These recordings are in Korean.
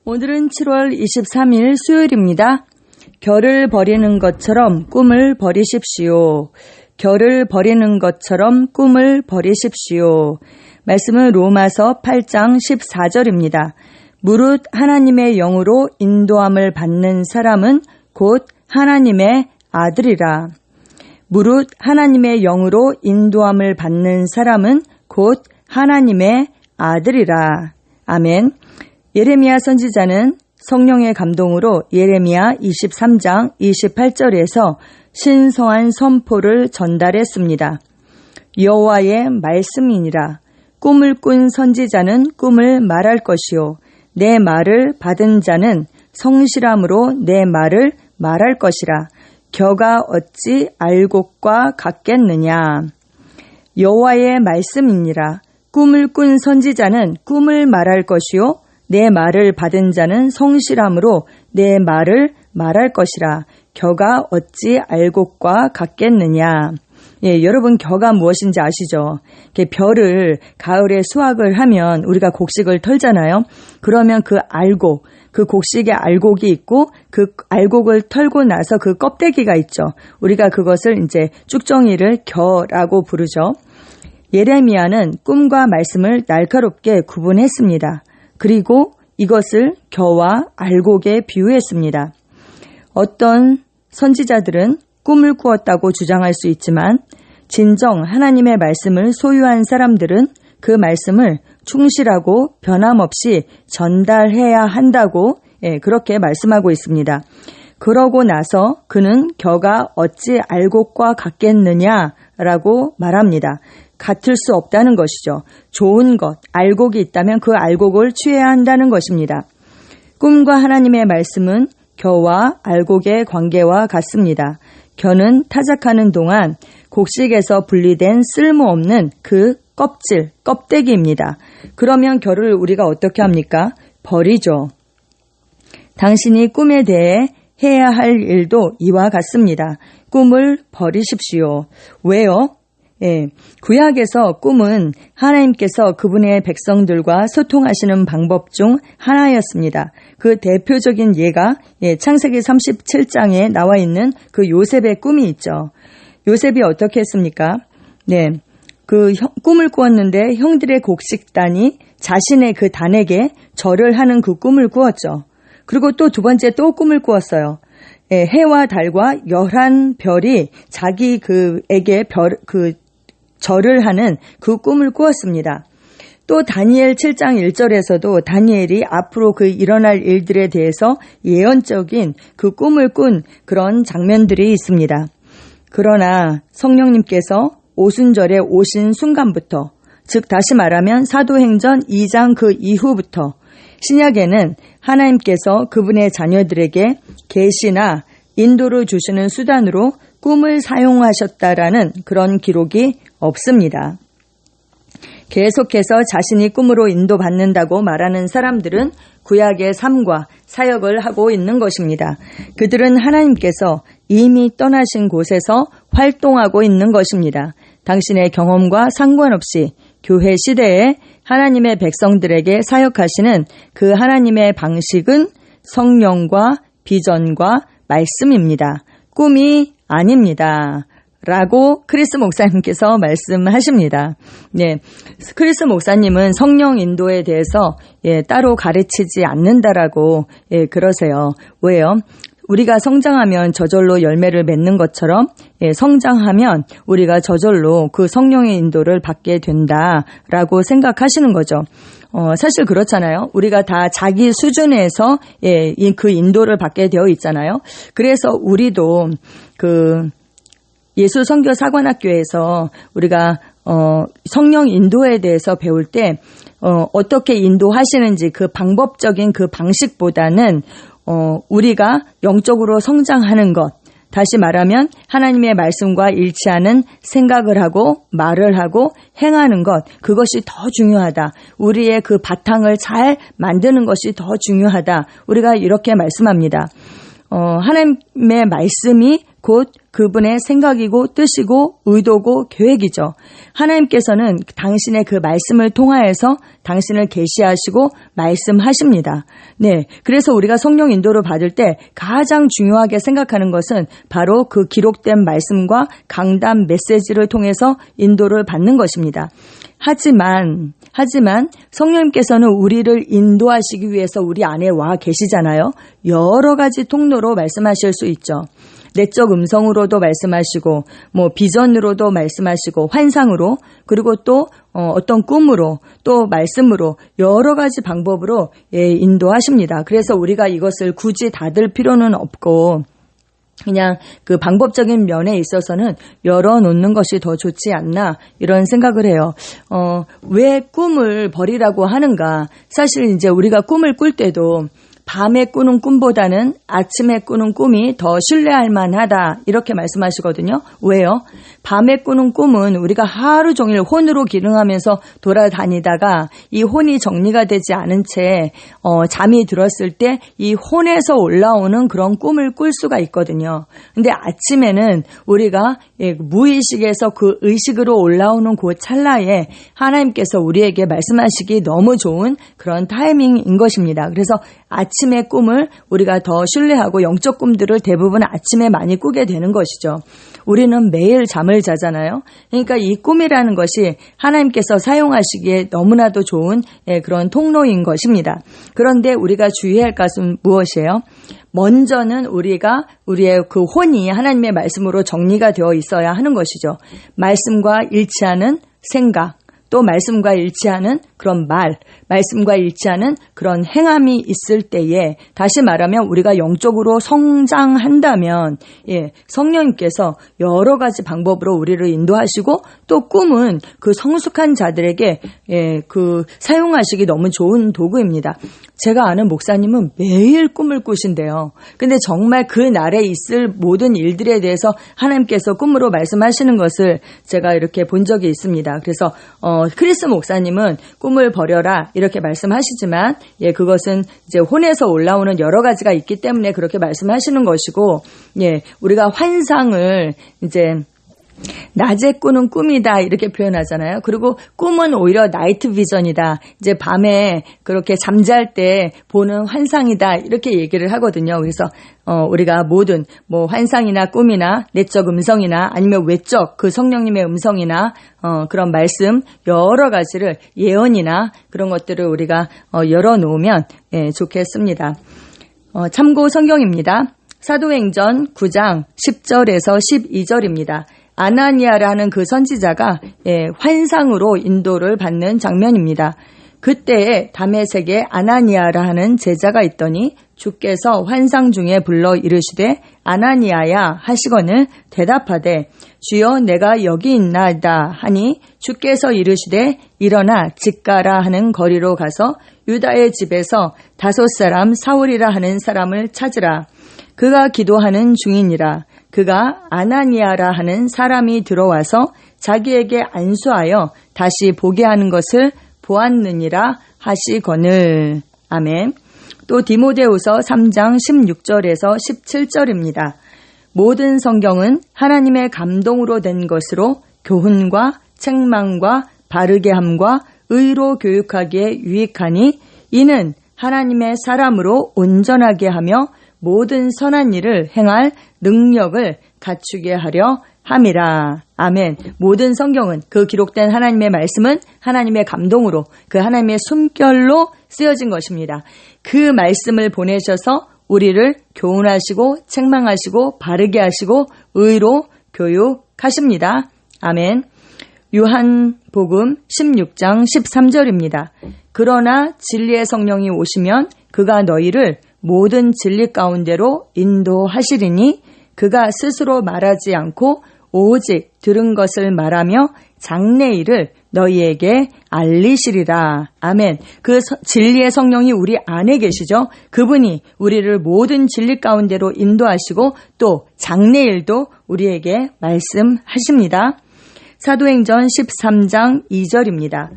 오늘은 7월 23일 수요일입니다. 결을 버리는 것처럼 꿈을 버리십시오. 결을 버리는 것처럼 꿈을 버리십시오. 말씀은 로마서 8장 14절입니다. 무릇 하나님의 영으로 인도함을 받는 사람은 곧 하나님의 아들이라. 무릇 하나님의 영으로 인도함을 받는 사람은 곧 하나님의 아들이라. 아멘. 예레미야 선지자는 성령의 감동으로 예레미야 23장 28절에서 신성한 선포를 전달했습니다. 여호와의 말씀이니라. 꿈을 꾼 선지자는 꿈을 말할 것이요. 내 말을 받은 자는 성실함으로 내 말을 말할 것이라. 겨가 어찌 알곡과 같겠느냐. 여호와의 말씀이니라. 꿈을 꾼 선지자는 꿈을 말할 것이요. 내 말을 받은 자는 성실함으로 내 말을 말할 것이라. 겨가 어찌 알곡과 같겠느냐. 예, 여러분 겨가 무엇인지 아시죠? 벼를 가을에 수확을 하면 우리가 곡식을 털잖아요. 그러면 그 알곡, 그 곡식에 알곡이 있고 그 알곡을 털고 나서 그 껍데기가 있죠. 우리가 그것을 이제 쭉정이를 겨라고 부르죠. 예레미야는 꿈과 말씀을 날카롭게 구분했습니다. 그리고 이것을 겨와 알곡에 비유했습니다. 어떤 선지자들은 꿈을 꾸었다고 주장할 수 있지만 진정 하나님의 말씀을 소유한 사람들은 그 말씀을 충실하고 변함없이 전달해야 한다고 그렇게 말씀하고 있습니다. 그러고 나서 그는 겨가 어찌 알곡과 같겠느냐라고 말합니다. 같을 수 없다는 것이죠. 좋은 것, 알곡이 있다면 그 알곡을 취해야 한다는 것입니다. 꿈과 하나님의 말씀은 겨와 알곡의 관계와 같습니다. 겨는 타작하는 동안 곡식에서 분리된 쓸모없는 그 껍질, 껍데기입니다. 그러면 겨를 우리가 어떻게 합니까? 버리죠. 당신이 꿈에 대해 해야 할 일도 이와 같습니다. 꿈을 버리십시오. 왜요? 구약에서 꿈은 하나님께서 그분의 백성들과 소통하시는 방법 중 하나였습니다. 그 대표적인 예가 창세기 37장에 나와 있는 그 요셉의 꿈이 있죠. 요셉이 어떻게 했습니까? 그 꿈을 꾸었는데 형들의 곡식단이 자신의 그 단에게 절을 하는 그 꿈을 꾸었죠. 그리고 또 두 번째 또 꿈을 꾸었어요. 해와 달과 11별이 자기 그에게 절을 하는 그 꿈을 꾸었습니다. 또 다니엘 7장 1절에서도 다니엘이 앞으로 그 일어날 일들에 대해서 예언적인 그 꿈을 꾼 그런 장면들이 있습니다. 그러나 성령님께서 오순절에 오신 순간부터, 즉 다시 말하면 사도행전 2장 그 이후부터 신약에는 하나님께서 그분의 자녀들에게 계시나 인도를 주시는 수단으로 꿈을 사용하셨다라는 그런 기록이 없습니다. 계속해서 자신이 꿈으로 인도받는다고 말하는 사람들은 구약의 삶과 사역을 하고 있는 것입니다. 그들은 하나님께서 이미 떠나신 곳에서 활동하고 있는 것입니다. 당신의 경험과 상관없이 교회 시대에 하나님의 백성들에게 사역하시는 그 하나님의 방식은 성령과 비전과 말씀입니다. 꿈이 아닙니다. 라고 크리스 목사님께서 말씀하십니다. 크리스 목사님은 성령 인도에 대해서 따로 가르치지 않는다라고 그러세요. 왜요? 우리가 성장하면 저절로 열매를 맺는 것처럼 성장하면 우리가 저절로 그 성령의 인도를 받게 된다라고 생각하시는 거죠. 사실 그렇잖아요. 우리가 다 자기 수준에서 그 인도를 받게 되어 있잖아요. 그래서 우리도 그 예수 선교 사관학교에서 우리가 성령 인도에 대해서 배울 때 어떻게 인도하시는지 그 방법적인 그 방식보다는 우리가 영적으로 성장하는 것, 다시 말하면 하나님의 말씀과 일치하는 생각을 하고 말을 하고 행하는 것, 그것이 더 중요하다. 우리의 그 바탕을 잘 만드는 것이 더 중요하다. 우리가 이렇게 말씀합니다. 하나님의 말씀이 곧 그분의 생각이고 뜻이고 의도고 계획이죠. 하나님께서는 당신의 그 말씀을 통하여서 당신을 계시하시고 말씀하십니다. 네, 그래서 우리가 성령 인도를 받을 때 가장 중요하게 생각하는 것은 바로 그 기록된 말씀과 강단 메시지를 통해서 인도를 받는 것입니다. 하지만 성령님께서는 우리를 인도하시기 위해서 우리 안에 와 계시잖아요. 여러 가지 통로로 말씀하실 수 있죠. 내적 음성으로도 말씀하시고 비전으로도 말씀하시고 환상으로 그리고 또 어떤 꿈으로 또 말씀으로 여러 가지 방법으로 인도하십니다. 그래서 우리가 이것을 굳이 닫을 필요는 없고 그냥 그 방법적인 면에 있어서는 열어놓는 것이 더 좋지 않나 이런 생각을 해요. 왜 꿈을 버리라고 하는가? 사실 이제 우리가 꿈을 꿀 때도 밤에 꾸는 꿈보다는 아침에 꾸는 꿈이 더 신뢰할 만하다 이렇게 말씀하시거든요. 왜요? 밤에 꾸는 꿈은 우리가 하루 종일 혼으로 기능하면서 돌아다니다가 이 혼이 정리가 되지 않은 채 잠이 들었을 때 이 혼에서 올라오는 그런 꿈을 꿀 수가 있거든요. 근데 아침에는 우리가 무의식에서 그 의식으로 올라오는 그 찰나에 하나님께서 우리에게 말씀하시기 너무 좋은 그런 타이밍인 것입니다. 그래서 아침의 꿈을 우리가 더 신뢰하고 영적 꿈들을 대부분 아침에 많이 꾸게 되는 것이죠. 우리는 매일 잠을 자잖아요. 그러니까 이 꿈이라는 것이 하나님께서 사용하시기에 너무나도 좋은 그런 통로인 것입니다. 그런데 우리가 주의할 것은 무엇이에요? 먼저는 우리의 그 혼이 하나님의 말씀으로 정리가 되어 있어야 하는 것이죠. 말씀과 일치하는 생각, 또 말씀과 일치하는 그런 말씀과 일치하는 그런 행함이 있을 때에 다시 말하면 우리가 영적으로 성장한다면 성령님께서 여러 가지 방법으로 우리를 인도하시고 또 꿈은 그 성숙한 자들에게 그 사용하시기 너무 좋은 도구입니다. 제가 아는 목사님은 매일 꿈을 꾸신대요. 근데 정말 그 날에 있을 모든 일들에 대해서 하나님께서 꿈으로 말씀하시는 것을 제가 이렇게 본 적이 있습니다. 그래서 크리스 목사님은 꿈을 버려라 이렇게 말씀하시지만 그것은 이제 혼에서 올라오는 여러 가지가 있기 때문에 그렇게 말씀하시는 것이고 우리가 환상을 이제 낮에 꾸는 꿈이다 이렇게 표현하잖아요. 그리고 꿈은 오히려 나이트 비전이다. 이제 밤에 그렇게 잠잘 때 보는 환상이다 이렇게 얘기를 하거든요. 그래서 우리가 모든 환상이나 꿈이나 내적 음성이나 아니면 외적 그 성령님의 음성이나 그런 말씀 여러 가지를 예언이나 그런 것들을 우리가 열어놓으면 좋겠습니다. 참고 성경입니다. 사도행전 9장 10절에서 12절입니다. 아나니아라는 그 선지자가 환상으로 인도를 받는 장면입니다. 그때에 다메섹에 아나니아라 하는 제자가 있더니 주께서 환상 중에 불러 이르시되 아나니아야 하시거늘 대답하되 주여 내가 여기 있나이다 하니 주께서 이르시되 일어나 집 가라 하는 거리로 가서 유다의 집에서 5 사울이라 하는 사람을 찾으라. 그가 기도하는 중이니라. 그가 아나니아라 하는 사람이 들어와서 자기에게 안수하여 다시 보게 하는 것을 보았느니라 하시거늘. 아멘. 또 디모데후서 3장 16절에서 17절입니다. 모든 성경은 하나님의 감동으로 된 것으로 교훈과 책망과 바르게 함과 의로 교육하기에 유익하니 이는 하나님의 사람으로 온전하게 하며 모든 선한 일을 행할 능력을 갖추게 하려 함이라. 아멘. 모든 성경은 그 기록된 하나님의 말씀은 하나님의 감동으로 그 하나님의 숨결로 쓰여진 것입니다. 그 말씀을 보내셔서 우리를 교훈하시고 책망하시고 바르게 하시고 의로 교육하십니다. 아멘. 요한복음 16장 13절입니다. 그러나 진리의 성령이 오시면 그가 너희를 모든 진리 가운데로 인도하시리니 그가 스스로 말하지 않고 오직 들은 것을 말하며 장래일을 너희에게 알리시리라. 아멘. 그 진리의 성령이 우리 안에 계시죠. 그분이 우리를 모든 진리 가운데로 인도하시고 또 장래일도 우리에게 말씀하십니다. 사도행전 13장 2절입니다.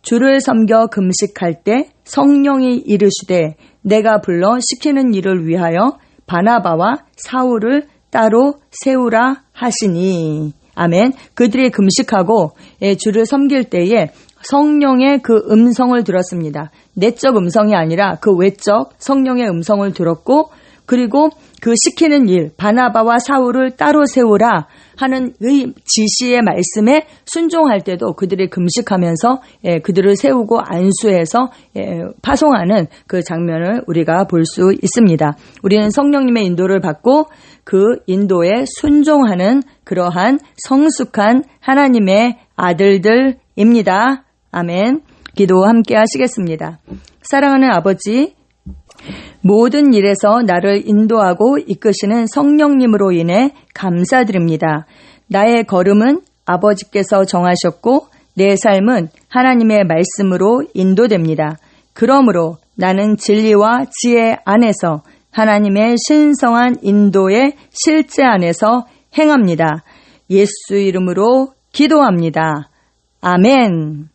주를 섬겨 금식할 때 성령이 이르시되 내가 불러 시키는 일을 위하여 바나바와 사울을 따로 세우라 하시니. 아멘. 그들이 금식하고 주를 섬길 때에 성령의 그 음성을 들었습니다. 내적 음성이 아니라 그 외적 성령의 음성을 들었고, 그리고 그 시키는 일, 바나바와 사울을 따로 세우라 하는 의 지시의 말씀에 순종할 때도 그들이 금식하면서 그들을 세우고 안수해서 파송하는 그 장면을 우리가 볼 수 있습니다. 우리는 성령님의 인도를 받고 그 인도에 순종하는 그러한 성숙한 하나님의 아들들입니다. 아멘. 기도 함께 하시겠습니다. 사랑하는 아버지, 모든 일에서 나를 인도하고 이끄시는 성령님으로 인해 감사드립니다. 나의 걸음은 아버지께서 정하셨고 내 삶은 하나님의 말씀으로 인도됩니다. 그러므로 나는 진리와 지혜 안에서 하나님의 신성한 인도의 실제 안에서 행합니다. 예수 이름으로 기도합니다. 아멘.